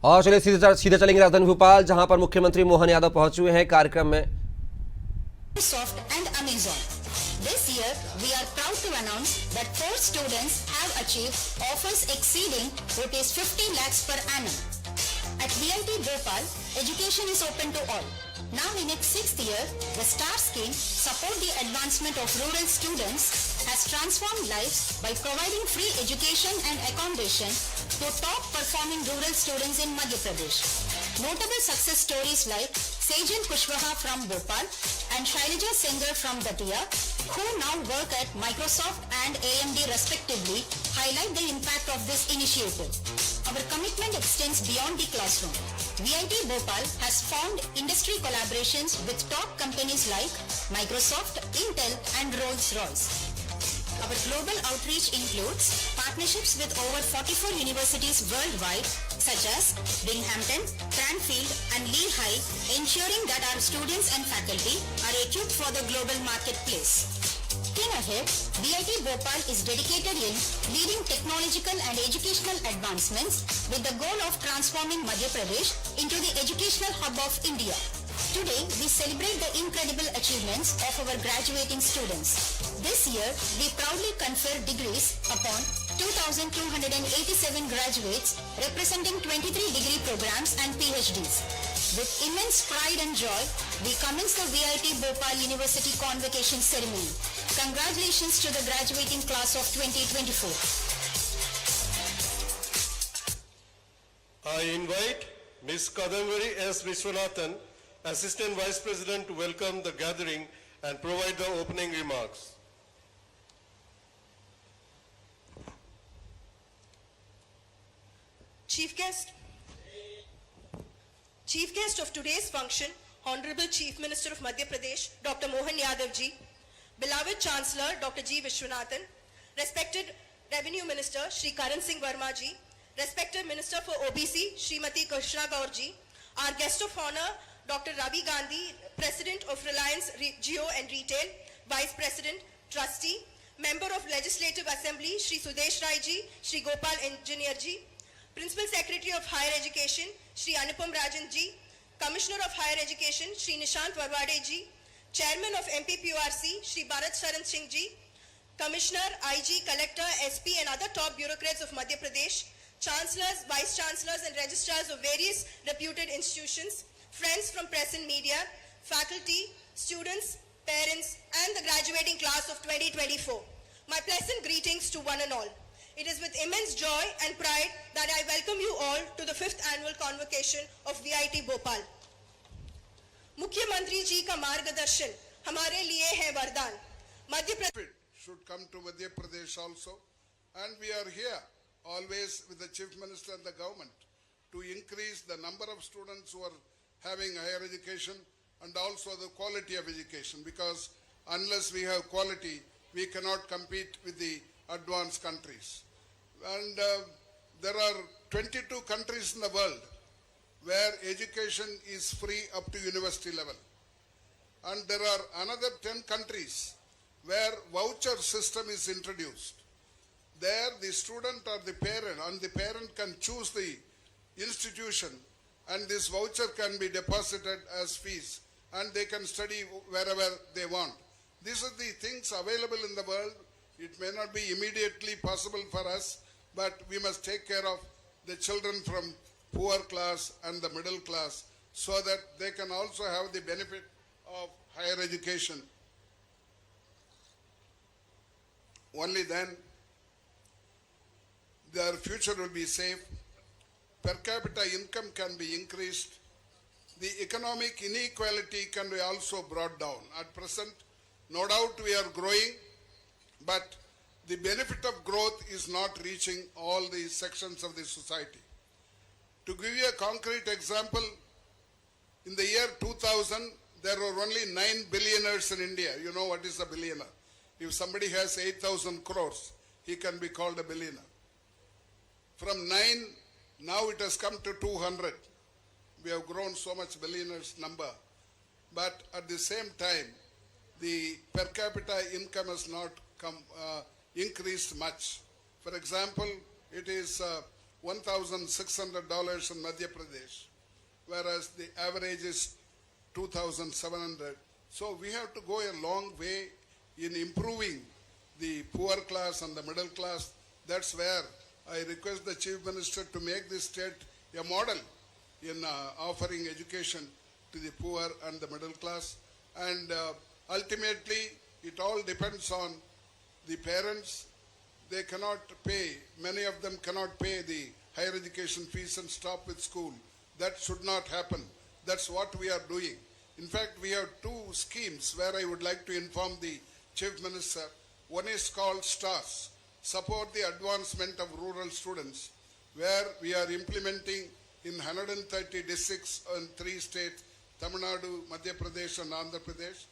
और चलिए सीधे चलेंगे राजधानी भोपाल, जहां पर मुख्यमंत्री मोहन यादव पहुंचे हुए हैं कार्यक्रम में। Microsoft and Amazon. This year, we are proud to announce that 4 students have achieved offers exceeding rupees 50 lakhs per annum. At VIT Bhopal, education is open to all. Now in its 6th year, the STAR scheme support the advancement of rural students has transformed lives by providing free education and accommodation to top performing rural students in Madhya Pradesh. Notable success stories like Sejal Kushwaha from Bhopal and Shailaja Sengar from Datia, who now work at Microsoft and AMD respectively, highlight the impact of this initiative. Our commitment extends beyond the classroom. VIT Bhopal has formed industry collaborations with top companies like Microsoft, Intel and Rolls-Royce. Our global outreach includes partnerships with over 44 universities worldwide such as Binghamton, Cranfield and Lehigh, ensuring that our students and faculty are equipped for the global marketplace. Looking ahead, VIT Bhopal is dedicated in leading technological and educational advancements with the goal of transforming Madhya Pradesh into the educational hub of India. Today, we celebrate the incredible achievements of our graduating students. This year, we proudly confer degrees upon 2,287 graduates representing 23 degree programs and PhDs. With immense pride and joy, we commence the VIT Bhopal University Convocation Ceremony. Congratulations to the graduating class of 2024. I invite Ms. Kadambari S. Vishwanathan, Assistant Vice President, to welcome the gathering and provide the opening remarks. Chief guest of today's function, Honorable Chief Minister of Madhya Pradesh, Dr. Mohan Yadav ji, beloved Chancellor, Dr. G. Vishwanathan, respected Revenue Minister, Shri Karan Singh Verma ji, respected Minister for OBC, Srimati Krishna Gaur ji, our guest of honor, Dr. Ravi Gandhi, President of Reliance Jio and Retail, Vice President, Trustee, Member of Legislative Assembly, Shri Sudesh Rai ji, Shri Gopal Engineer ji, Principal Secretary of Higher Education, Shri Anupam Rajan ji, Commissioner of Higher Education, Shri Nishant Warwade ji, Chairman of MPPURC, Shri Bharat Saran Singh ji, Commissioner, IG, Collector, SP and other top bureaucrats of Madhya Pradesh, Chancellors, Vice Chancellors and Registrars of various reputed institutions, friends from press and media, faculty, students, parents and the graduating class of 2024. My pleasant greetings to one and all. It is with immense joy and pride that I welcome you all to the 5th annual convocation of VIT Bhopal. मुख्यमंत्री जी का मार्गदर्शन हमारे लिए है वरदान. Madhya Pradesh should come to Madhya Pradesh also, and we are here always with the Chief Minister and the government to increase the number of students who are having higher education and also the quality of education, because unless we have quality, we cannot compete with the advanced countries. And there are 22 countries in the world where education is free up to university level. And there are another 10 countries where voucher system is introduced. There the student or the parent, and the parent can choose the institution, and this voucher can be deposited as fees and they can study wherever they want. These are the things available in the world. It may not be immediately possible for us, but we must take care of the children from poor class and the middle class so that they can also have the benefit of higher education. Only then their future will be safe. Per capita income can be increased. The economic inequality can be also brought down. At present, no doubt we are growing, but the benefit of growth is not reaching all the sections of the society. To give you a concrete example, in the year 2000, there were only 9 billionaires in India. You know what is a billionaire? If somebody has 8,000 crores, he can be called a billionaire. From 9, now it has come to 200. We have grown so much billionaires number. But at the same time, the per capita income has not increased much. For example, it is $1,600 in Madhya Pradesh, whereas the average is 2,700. So we have to go a long way in improving the poor class and the middle class. That's where I request the Chief Minister to make this state a model in offering education to the poor and the middle class. And ultimately, it all depends on the parents. They cannot pay, many of them cannot pay the higher education fees and stop with school. That should not happen. That's what we are doing. In fact, we have two schemes where I would like to inform the Chief Minister. One is called STARS, Support the Advancement of Rural Students, where we are implementing in 130 districts in 3 states, Tamil Nadu, Madhya Pradesh and Andhra Pradesh,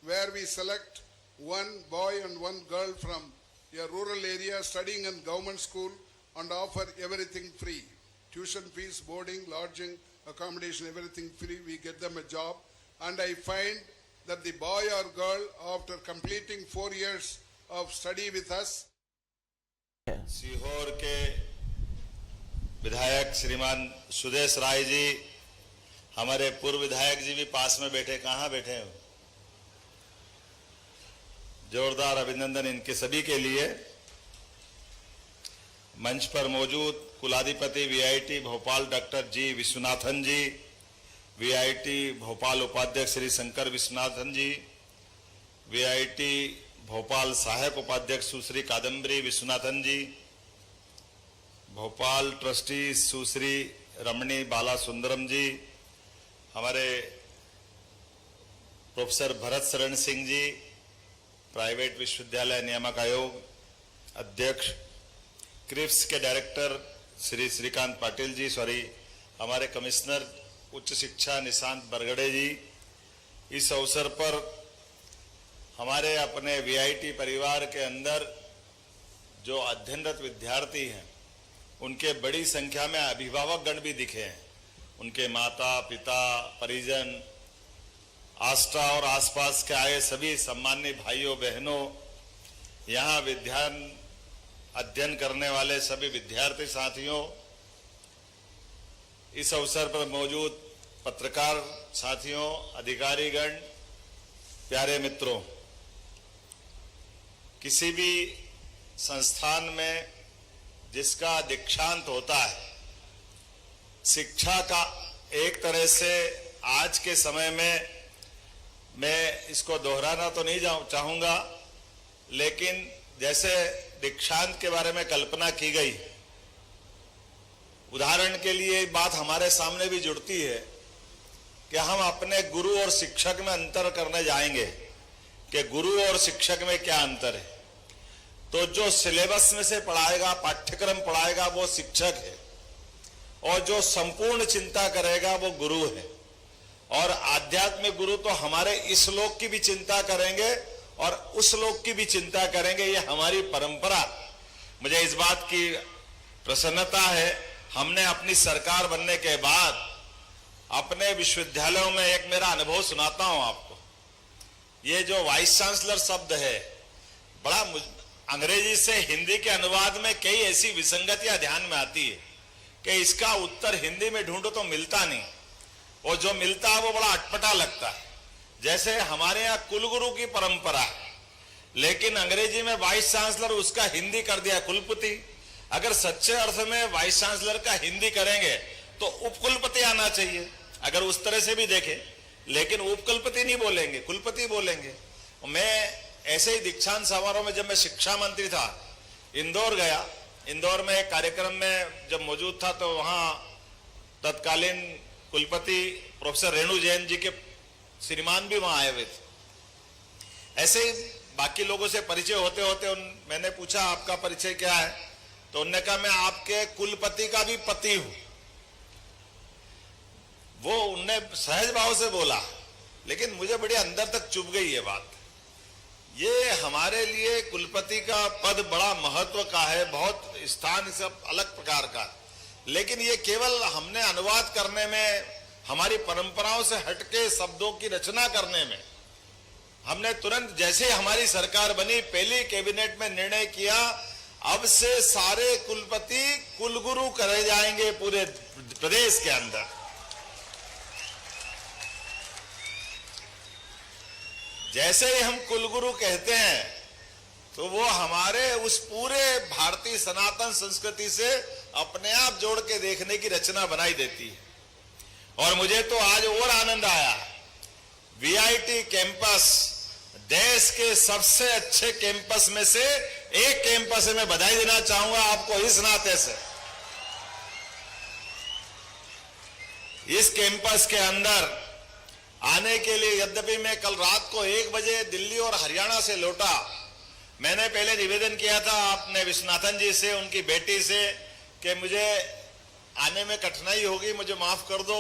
where we select one boy and one girl from a rural area studying in government school and offer everything free. Tuition fees, boarding, lodging, accommodation, everything free. We get them a job. And I find that the boy or girl, after completing 4 years of study with us, Sehore के विधायक श्रीमान सुदेश राय जी, हमारे पूर्व विधायक जी भी पास में बैठे, कहाँ बैठे हैं? जोरदार अभिनंदन इनके सभी के लिए। मंच पर मौजूद कुलाधिपति वीआईटी भोपाल डॉक्टर जी विश्वनाथन जी, वीआईटी भोपाल उपाध्यक्ष श्री शंकर विश्वनाथन जी, वीआईटी भोपाल सहायक उपाध्यक्ष सुश्री कादम्बरी विश्वनाथन जी, भोपाल ट्रस्टी सुश्री रमणी बाला सुंदरम जी, हमारे प्रोफेसर भरत शरण सिंह जी, प्राइवेट विश्वविद्यालय नियामक आयोग अध्यक्ष, क्रिप्स के डायरेक्टर श्री श्रीकांत पाटिल जी, हमारे कमिश्नर उच्च शिक्षा निशांत बरगड़े जी, इस अवसर पर हमारे अपने वीआईटी परिवार के अंदर जो अध्ययनरत विद्यार्थी हैं, उनके बड़ी संख्या में अभिभावक गण भी दिखे हैं। उनके माता पिता, परिजन, आस्था और आसपास के आए सभी सम्मानित भाइयों बहनों, यहाँ अध्ययन करने वाले सभी विद्यार्थी साथियों, इस अवसर पर मौजूद पत्रकार साथियों, अधिकारीगण, प्यारे मित्रों, किसी भी संस्थान में जिसका दीक्षांत होता है, शिक्षा का एक तरह से आज के समय में, मैं इसको दोहराना तो नहीं चाहूंगा, लेकिन जैसे दीक्षांत के बारे में कल्पना की गई, उदाहरण के लिए बात हमारे सामने भी जुड़ती है कि हम अपने गुरु और शिक्षक में अंतर करने जाएंगे कि गुरु और शिक्षक में क्या अंतर है। तो जो सिलेबस में से पढ़ाएगा, पाठ्यक्रम पढ़ाएगा, वो शिक्षक है, और जो संपूर्ण चिंता करेगा वो गुरु है। और आध्यात्मिक गुरु तो हमारे इस लोक की भी चिंता करेंगे और उस लोक की भी चिंता करेंगे, ये हमारी परंपरा। मुझे इस बात की प्रसन्नता है, हमने अपनी सरकार बनने के बाद अपने विश्वविद्यालयों में एक मेरा अनुभव सुनाता हूं आपको। ये जो वाइस चांसलर शब्द है, बड़ा अंग्रेजी से हिंदी के अनुवाद में कई ऐसी विसंगतियां ध्यान में आती है कि इसका उत्तर हिंदी में ढूंढो तो मिलता नहीं, और जो मिलता है वो बड़ा अटपटा लगता है। जैसे हमारे यहाँ कुलगुरु की परंपरा है, लेकिन अंग्रेजी में वाइस चांसलर, उसका हिंदी कर दिया कुलपति। अगर सच्चे अर्थ में वाइस चांसलर का हिंदी करेंगे तो उपकुलपति आना चाहिए, अगर उस तरह से भी देखें, लेकिन उपकुलपति नहीं बोलेंगे, कुलपति बोलेंगे। मैं ऐसे ही दीक्षांत समारोह में जब मैं शिक्षा मंत्री था, इंदौर गया। इंदौर में एक कार्यक्रम में जब मौजूद था तो वहां तत्कालीन कुलपति प्रोफेसर रेणु जैन जी के श्रीमान भी वहां आए हुए थे। ऐसे ही बाकी लोगों से परिचय होते होते मैंने पूछा आपका परिचय क्या है, तो उन्होंने कहा मैं आपके कुलपति का भी पति हूं। वो उनने सहज भाव से बोला, लेकिन मुझे बड़ी अंदर तक चुभ गई ये बात। ये हमारे लिए कुलपति का पद बड़ा महत्व का है, बहुत स्थान सब अलग प्रकार का, लेकिन ये केवल हमने अनुवाद करने में, हमारी परंपराओं से हटके शब्दों की रचना करने में, हमने तुरंत जैसे हमारी सरकार बनी, पहली कैबिनेट में निर्णय किया अब से सारे कुलपति कुलगुरु करे जाएंगे पूरे प्रदेश के अंदर। जैसे ही हम कुलगुरु कहते हैं तो वो हमारे उस पूरे भारतीय सनातन संस्कृति से अपने आप जोड़ के देखने की रचना बनाई देती है। और मुझे तो आज और आनंद आया, वीआईटी कैंपस देश के सबसे अच्छे कैंपस में से एक कैंपस है। मैं बधाई देना चाहूंगा आपको इस नाते से। इस कैंपस के अंदर आने के लिए, यद्यपि मैं कल रात को 1 बजे दिल्ली और हरियाणा से लौटा, मैंने पहले निवेदन किया था आपने विश्वनाथन जी से, उनकी बेटी से, कि मुझे आने में कठिनाई होगी, मुझे माफ कर दो।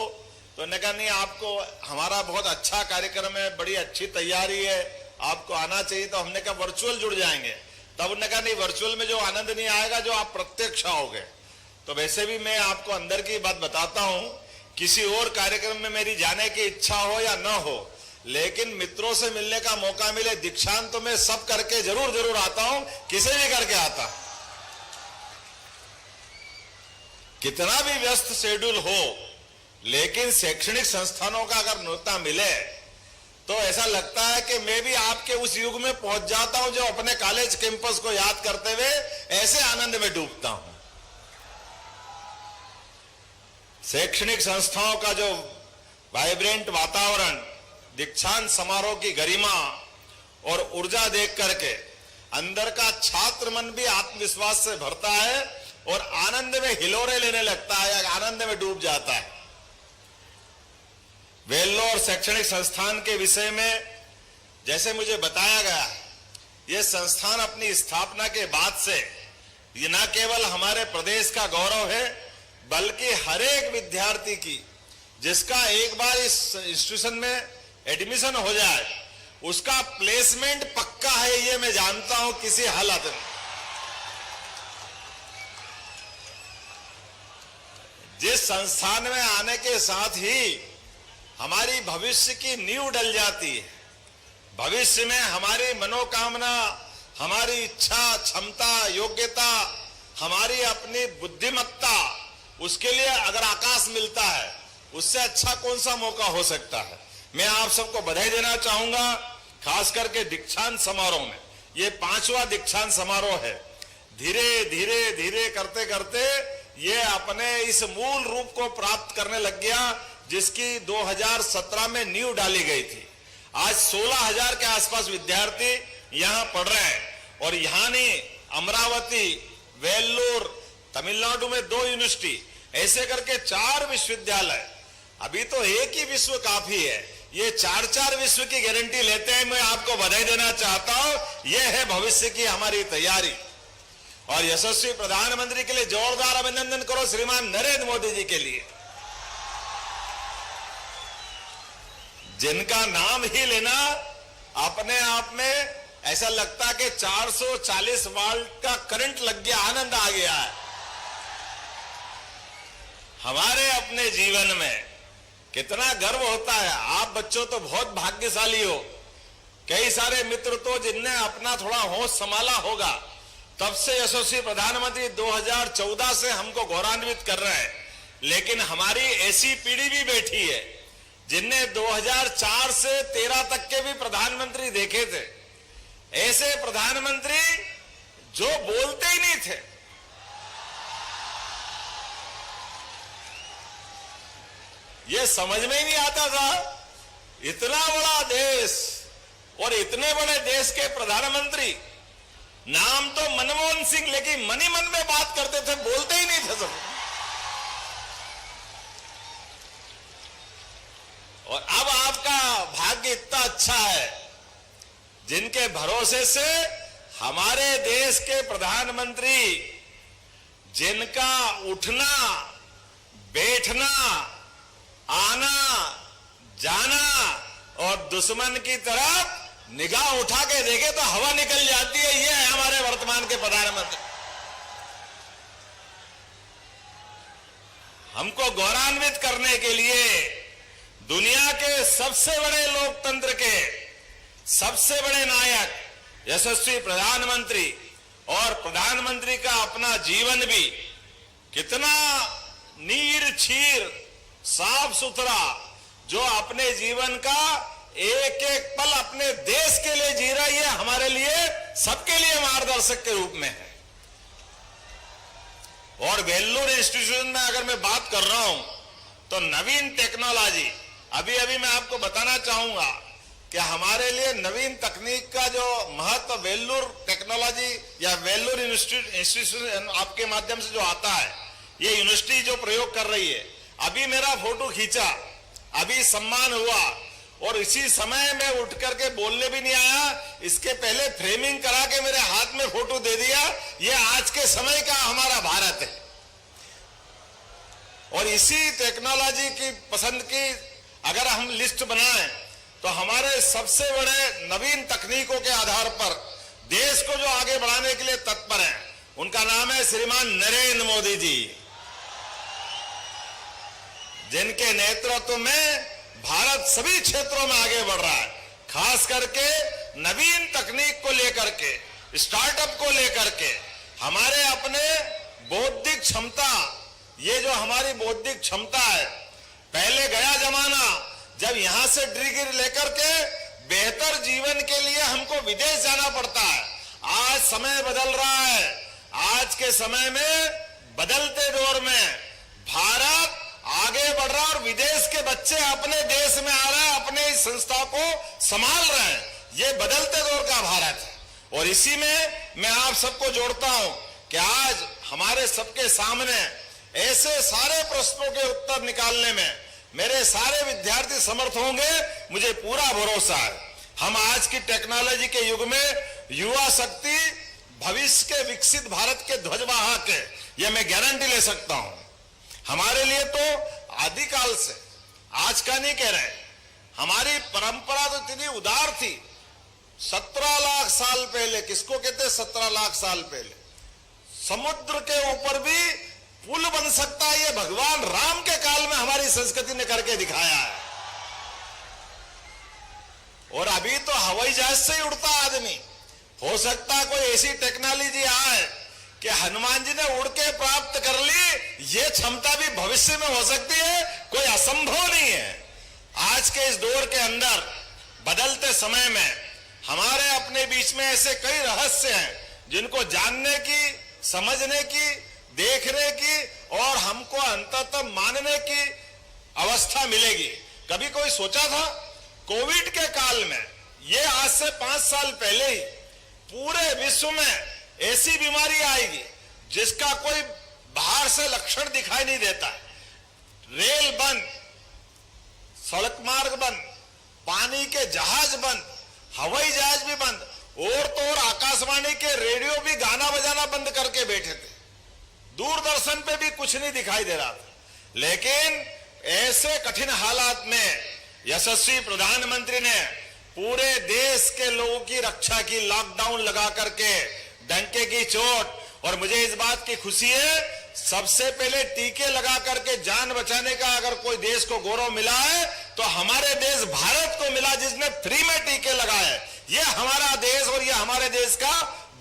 तो उन्होंने कहा नहीं, आपको, हमारा बहुत अच्छा कार्यक्रम है, बड़ी अच्छी तैयारी है, आपको आना चाहिए। तो हमने कहा वर्चुअल जुड़ जाएंगे। तब उन्होंने कहा नहीं, वर्चुअल में जो आनंद नहीं आएगा जो आप प्रत्यक्ष आओगे। तो वैसे भी मैं आपको अंदर की बात बताता हूं, किसी और कार्यक्रम में मेरी जाने की इच्छा हो या न हो, लेकिन मित्रों से मिलने का मौका मिले, दीक्षांत तो मैं सब करके जरूर आता हूं, किसे भी करके आता। कितना भी व्यस्त शेड्यूल हो, लेकिन शैक्षणिक संस्थानों का अगर न्योता मिले तो ऐसा लगता है कि मैं भी आपके उस युग में पहुंच जाता हूं जो अपने कॉलेज कैंपस को याद करते हुए ऐसे आनंद में डूबता हूं। शैक्षणिक संस्थाओं का जो वाइब्रेंट वातावरण, दीक्षांत समारोह की गरिमा और ऊर्जा देख करके अंदर का छात्र मन भी आत्मविश्वास से भरता है और आनंद में हिलोरे लेने लगता है, आनंद में डूब जाता है। वेल्लोर शैक्षणिक संस्थान के विषय में जैसे मुझे बताया गया, यह संस्थान अपनी स्थापना के बाद से ये न केवल हमारे प्रदेश का गौरव है, बल्कि हर एक विद्यार्थी की, जिसका एक बार इस इंस्टीट्यूशन में एडमिशन हो जाए, उसका प्लेसमेंट पक्का है, ये मैं जानता हूं किसी हालत में। जिस संस्थान में आने के साथ ही हमारी भविष्य की नींव डल जाती है, भविष्य में हमारी मनोकामना, हमारी इच्छा, क्षमता, योग्यता, हमारी अपनी बुद्धिमत्ता, उसके लिए अगर आकाश मिलता है, उससे अच्छा कौन सा मौका हो सकता है। मैं आप सबको बधाई देना चाहूंगा, खास करके दीक्षांत समारोह में। ये 5वां दीक्षांत समारोह है। धीरे धीरे धीरे करते करते ये अपने इस मूल रूप को प्राप्त करने लग गया जिसकी 2017 में नींव डाली गई थी। आज 16,000 के आसपास विद्यार्थी यहां पढ़ रहे हैं। और यहां नहीं, अमरावती, वेल्लोर, तमिलनाडु में 2 यूनिवर्सिटी, ऐसे करके 4 विश्वविद्यालय। अभी तो एक ही विश्व काफी है, ये 4-4 विश्व की गारंटी लेते हैं। मैं आपको बधाई देना चाहता हूं, यह है भविष्य की हमारी तैयारी। और यशस्वी प्रधानमंत्री के लिए जोरदार अभिनंदन करो श्रीमान नरेंद्र मोदी जी के लिए, जिनका नाम ही लेना अपने आप में ऐसा लगता कि 440 वाल्ट का करंट लग गया, आनंद आ गया है। हमारे अपने जीवन में कितना गर्व होता है। आप बच्चों तो बहुत भाग्यशाली हो, कई सारे मित्र तो जिनने अपना थोड़ा होश संभाला होगा, तब से यशस्वी प्रधानमंत्री 2014 से हमको गौरवान्वित कर रहे हैं। लेकिन हमारी ऐसी पीढ़ी भी बैठी है जिनने 2004 से 13 तक के भी प्रधानमंत्री देखे थे, ऐसे प्रधानमंत्री जो बोलते ही नहीं थे। ये समझ में ही नहीं आता था, इतना बड़ा देश और इतने बड़े देश के प्रधानमंत्री, नाम तो मनमोहन सिंह, लेकिन मन ही मन में बात करते थे, बोलते ही नहीं थे सब। और अब आपका भाग्य इतना अच्छा है, जिनके भरोसे से हमारे देश के प्रधानमंत्री, जिनका उठना बैठना आना जाना और दुश्मन की तरफ निगाह उठा के देखे तो हवा निकल जाती है, ये है हमारे वर्तमान के प्रधानमंत्री। हमको गौरवान्वित करने के लिए दुनिया के सबसे बड़े लोकतंत्र के सबसे बड़े नायक यशस्वी प्रधानमंत्री और प्रधानमंत्री का अपना जीवन भी कितना नीर छीर साफ सुथरा, जो अपने जीवन का एक एक पल अपने देश के लिए जी रहा है, ये हमारे लिए सबके लिए मार्गदर्शक के रूप में है। और वेल्लोर इंस्टीट्यूशन में अगर मैं बात कर रहा हूं तो नवीन टेक्नोलॉजी, अभी मैं आपको बताना चाहूंगा कि हमारे लिए नवीन तकनीक का जो महत्व वेल्लोर टेक्नोलॉजी या वेल्लोर इंस्टीट्यूशन आपके माध्यम से जो आता है, ये यूनिवर्सिटी जो प्रयोग कर रही है। अभी मेरा फोटो खींचा, अभी सम्मान हुआ और इसी समय में उठ करके बोलने भी नहीं आया, इसके पहले फ्रेमिंग करा के मेरे हाथ में फोटो दे दिया। ये आज के समय का हमारा भारत है। और इसी टेक्नोलॉजी की पसंद की अगर हम लिस्ट बनाएं तो हमारे सबसे बड़े नवीन तकनीकों के आधार पर देश को जो आगे बढ़ाने के लिए तत्पर हैं, उनका नाम है श्रीमान नरेंद्र मोदी जी, जिनके नेतृत्व में भारत सभी क्षेत्रों में आगे बढ़ रहा है। खास करके नवीन तकनीक को लेकर के, स्टार्टअप को लेकर के, हमारे अपने बौद्धिक क्षमता, ये जो हमारी बौद्धिक क्षमता है, पहले गया जमाना जब यहां से डिग्री लेकर के बेहतर जीवन के लिए हमको विदेश जाना पड़ता है। आज समय बदल रहा है। आज के समय में बदलते दौर में भारत आगे बढ़ रहा है और विदेश के बच्चे अपने देश में आ रहे हैं, अपने इस संस्था को संभाल रहे हैं। ये बदलते दौर का भारत है। और इसी में मैं आप सबको जोड़ता हूं कि आज हमारे सबके सामने ऐसे सारे प्रश्नों के उत्तर निकालने में मेरे सारे विद्यार्थी समर्थ होंगे, मुझे पूरा भरोसा है। हम आज की टेक्नोलॉजी के युग में युवा शक्ति भविष्य के विकसित भारत के ध्वजवाहक है, यह मैं गारंटी ले सकता हूं। हमारे लिए तो आदिकाल से, आज का नहीं कह रहे, हमारी परंपरा तो इतनी उदार थी। 17 लाख साल पहले, किसको कहते 17 लाख साल पहले, समुद्र के ऊपर भी पुल बन सकता है, ये भगवान राम के काल में हमारी संस्कृति ने करके दिखाया है। और अभी तो हवाई जहाज से ही उड़ता आदमी। हो सकता है कोई ऐसी टेक्नोलॉजी आए कि हनुमान जी ने उड़ के प्राप्त कर ली, ये क्षमता भी भविष्य में हो सकती है, कोई असंभव नहीं है। आज के इस दौर के अंदर बदलते समय में हमारे अपने बीच में ऐसे कई रहस्य हैं जिनको जानने की, समझने की, देखने की और हमको अंततः मानने की अवस्था मिलेगी। कभी कोई सोचा था कोविड के काल में, ये आज से 5 साल पहले ही पूरे विश्व में ऐसी बीमारी आएगी जिसका कोई बाहर से लक्षण दिखाई नहीं देता। रेल बंद, सड़क मार्ग बंद, पानी के जहाज बंद, हवाई जहाज भी बंद, और तो और आकाशवाणी के रेडियो भी गाना बजाना बंद करके बैठे थे। दूरदर्शन पे भी कुछ नहीं दिखाई दे रहा था। लेकिन ऐसे कठिन हालात में यशस्वी प्रधानमंत्री ने पूरे देश के लोगों की रक्षा की, लॉकडाउन लगा करके, डंके की चोट। और मुझे इस बात की खुशी है, सबसे पहले टीके लगा करके जान बचाने का अगर कोई देश को गौरव मिला है तो हमारे देश भारत को मिला, जिसने फ्री में टीके लगाए। ये हमारा देश और ये हमारे देश का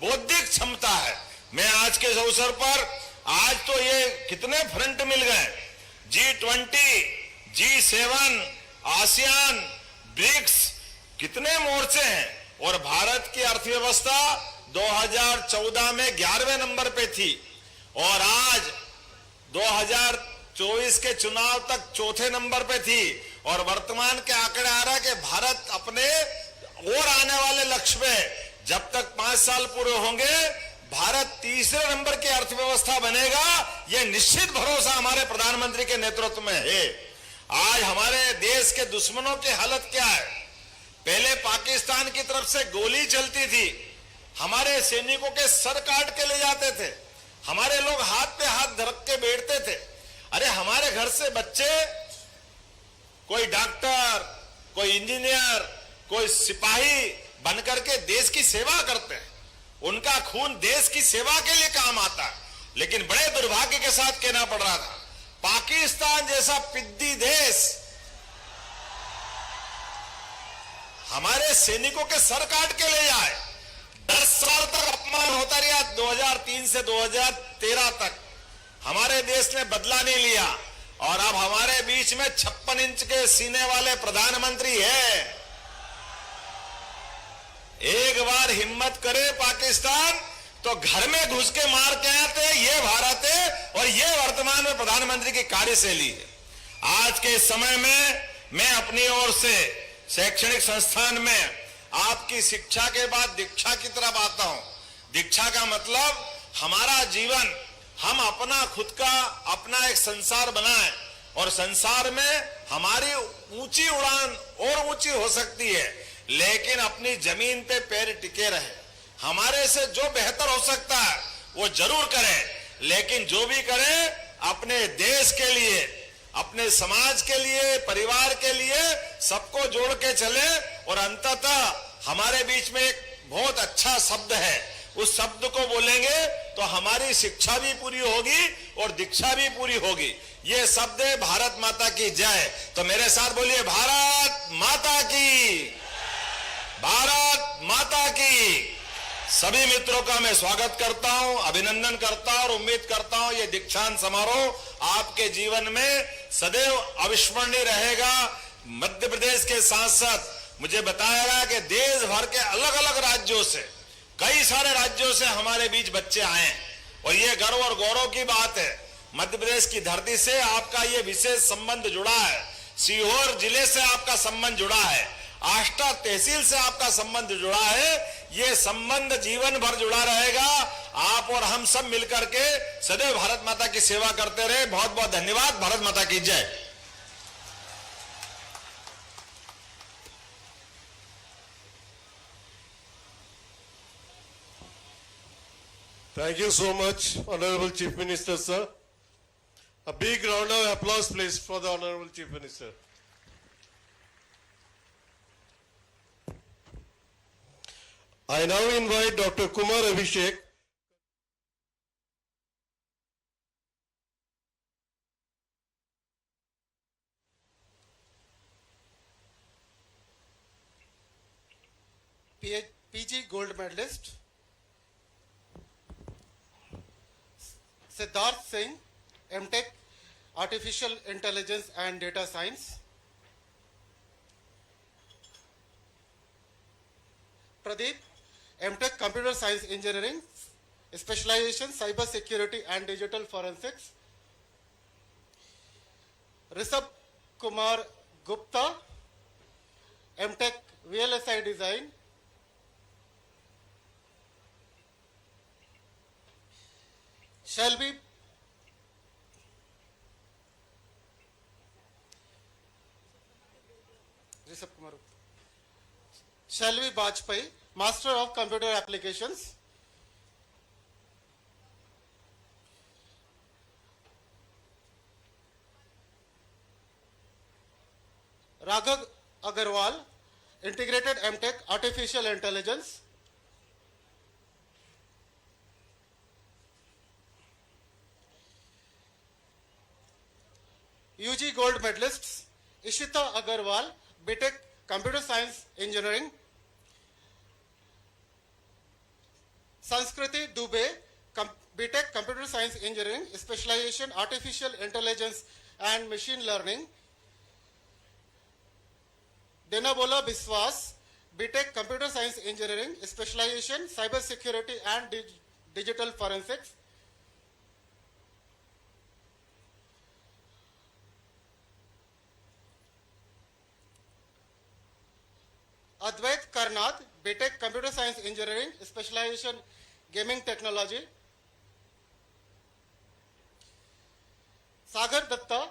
बौद्धिक क्षमता है। मैं आज के इस अवसर पर, आज तो ये कितने फ्रंट मिल गए, G20, G7, आसियान, ब्रिक्स, कितने मोर्चे हैं। और भारत की अर्थव्यवस्था 2014 में 11वें नंबर पे थी और आज 2024 के चुनाव तक 4थे नंबर पे थी। और वर्तमान के आंकड़े आ रहा है कि भारत अपने और आने वाले लक्ष्य में, जब तक 5 साल पूरे होंगे, भारत 3रे नंबर की अर्थव्यवस्था बनेगा। यह निश्चित भरोसा हमारे प्रधानमंत्री के नेतृत्व में है। आज हमारे देश के दुश्मनों की हालत क्या है? पहले पाकिस्तान की तरफ से गोली चलती थी, हमारे सैनिकों के सर काट के ले जाते थे, हमारे लोग हाथ पे हाथ धरक के बैठते थे। अरे हमारे घर से बच्चे, कोई डॉक्टर, कोई इंजीनियर, कोई सिपाही बनकर के देश की सेवा करते हैं। उनका खून देश की सेवा के लिए काम आता है। लेकिन बड़े दुर्भाग्य के साथ कहना पड़ रहा था, पाकिस्तान जैसा पिद्दी देश हमारे सैनिकों के सर काट के ले जाए, 10 साल तक अपमान होता रहा, 2003 से 2013 तक हमारे देश ने बदला नहीं लिया, और अब हमारे बीच में 56 इंच के सीने वाले प्रधानमंत्री है। एक बार हिम्मत करे पाकिस्तान तो घर में घुस के मार के आते, ये भारत है और ये वर्तमान में प्रधानमंत्री की कार्यशैली है। आज के समय में मैं अपनी ओर से शैक्षणिक संस्थान में आपकी शिक्षा के बाद दीक्षा की तरफ आता हूं। दीक्षा का मतलब हमारा जीवन, हम अपना खुद का अपना एक संसार बनाएं, और संसार में हमारी ऊंची उड़ान और ऊंची हो सकती है, लेकिन अपनी जमीन पे पैर टिके रहे। हमारे से जो बेहतर हो सकता है वो जरूर करें, लेकिन जो भी करें अपने देश के लिए, अपने समाज के लिए, परिवार के लिए सबको जोड़ के चले। और अंततः हमारे बीच में एक बहुत अच्छा शब्द है, उस शब्द को बोलेंगे तो हमारी शिक्षा भी पूरी होगी और दीक्षा भी पूरी होगी। ये शब्द है भारत माता की जय। तो मेरे साथ बोलिए, भारत माता की, भारत माता की। सभी मित्रों का मैं स्वागत करता हूं, अभिनंदन करता हूं और उम्मीद करता हूं ये दीक्षांत समारोह आपके जीवन में सदैव अविस्मरणीय रहेगा। मध्य प्रदेश के सांसद मुझे बताया गया कि देश भर के अलग अलग राज्यों से, कई सारे राज्यों से हमारे बीच बच्चे आए, और ये गर्व और गौरव की बात है। मध्य प्रदेश की धरती से आपका ये विशेष संबंध जुड़ा है, सीहोर जिले से आपका संबंध जुड़ा है, आष्टा तहसील से आपका संबंध जुड़ा है। ये संबंध जीवन भर जुड़ा रहेगा। आप और हम सब मिलकर के सदैव भारत माता की सेवा करते रहे। बहुत बहुत धन्यवाद। भारत माता की जय। Thank you so much, Honorable Chief Minister, sir. A big round of applause, please, for the Honorable Chief Minister. I now invite Dr. Kumar Abhishek, PG gold medalist Siddharth Singh, MTech Artificial Intelligence and Data Science. Pradeep, MTech Computer Science Engineering, Specialization Cyber Security and Digital Forensics. Rishabh Kumar Gupta, MTech VLSI Design. Shelby Bajpai, Master of Computer Applications. Raghav Agarwal, Integrated MTech Artificial Intelligence. UG Gold Medalists Ishita Agarwal, BTech Computer Science Engineering. Sanskriti Dubey, BTech Computer Science Engineering, Specialization Artificial Intelligence and Machine Learning. Denabola Biswas, BTech Computer Science Engineering, Specialization Cyber Security and Digital Forensics. Advait Karnad, BTech Computer Science Engineering, Specialization Gaming Technology. Sagar Datta,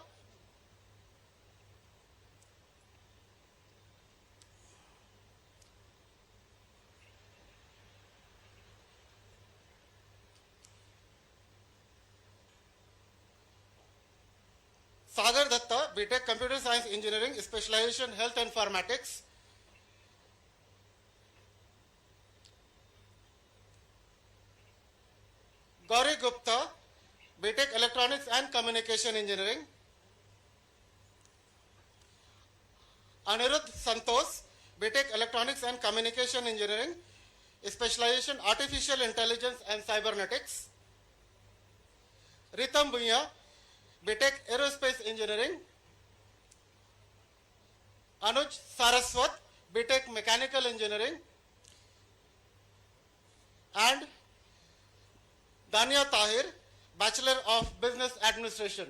BTech Computer Science Engineering, Specialization Health Informatics. Gauri Gupta, BTech Electronics and Communication Engineering. Anirudh Santosh, BTech Electronics and Communication Engineering, specialization Artificial Intelligence and Cybernetics. Ritam Bhuiya, BTech Aerospace Engineering. Anuj Saraswat, BTech Mechanical Engineering. And Dania Tahir, Bachelor of Business Administration.